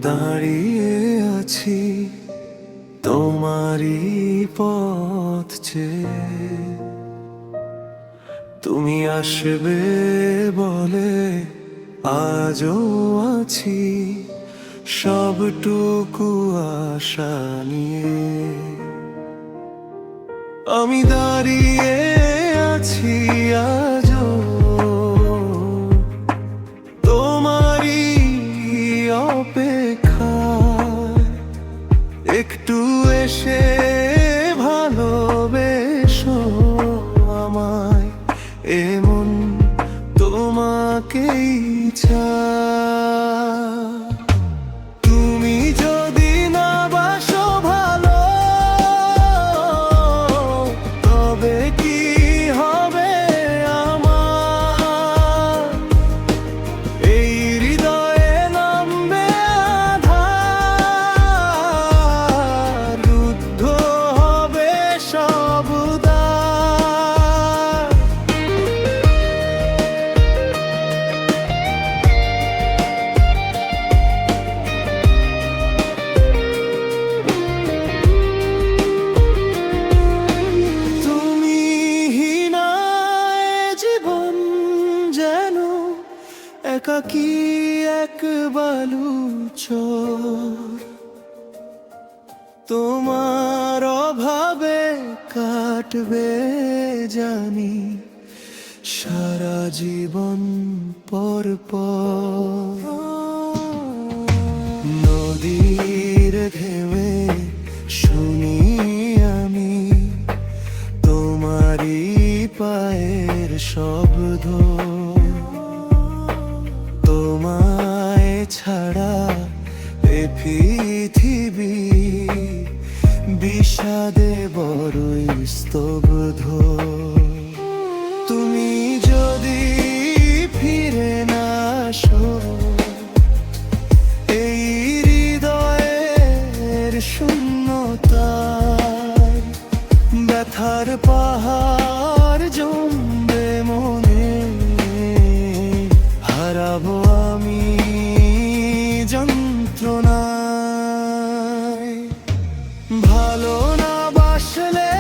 দাঁড়িয়ে আছি তোমারই পথ চেয়ে। তুমি আসবে বলে আজও আছি সবটুকু আশা নিয়ে। আমি দাঁড়িয়ে আছি আজও তোমারই অপেক্ষায়। একটু এসে ভালোবেসো আমায়, এমন তোমাকেই চাই। তুমি যদি না বাসো ভালো, তবে কি হবে আমার? এই হৃদয়ে নামবে আঁধার, রুদ্ধ হবে সব দ্বার। তুমি হীনায় জীবন যেন একাকী এক বালুচর। তোমার অভাবে কাটবে জানি সারা জীবন পর পর। নদীর ঢেউয়ে শুনি আমি তোমারই পায়ের শব্দ। তোমায় ছাড়া এ পৃথিবী বিষাদে বড়ই স্তব্ধ। তুমি যদি ফিরে না আসো, এই হৃদয়ের শূন্যতায় ব্যথার পাহাড় জমবে মনে। হারাবো আমি যন্ত্রণায়। ভালো না বাসলে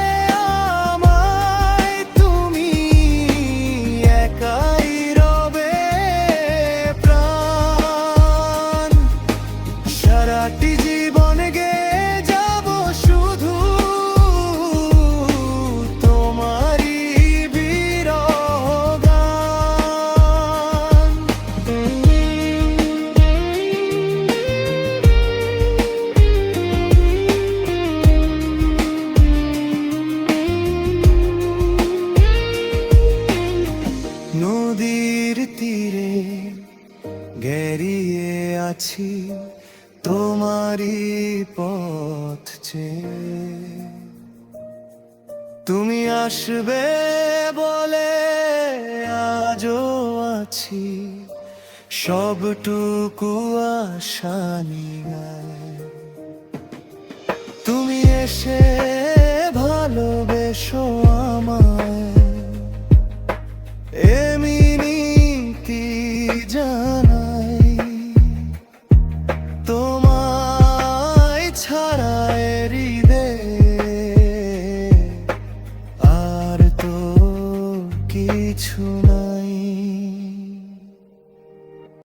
আমায় তুমি একাই রবে প্রাণ। সারাটি জীবন গেয়ে যাব শুধু তোমারই বিরহ গান। নদীর তীরে গেরিয়ে আছি তোমারই পথ চেয়ে। তুমি আসবে বলে আজও আছি সবটুকু আশা নিয়ে। তুমি এসে ভালোবেসো আমায়, এমনিতি জানাই। তোমায় ছাড়া এ হৃদয়ে আর তো কিছু নাই।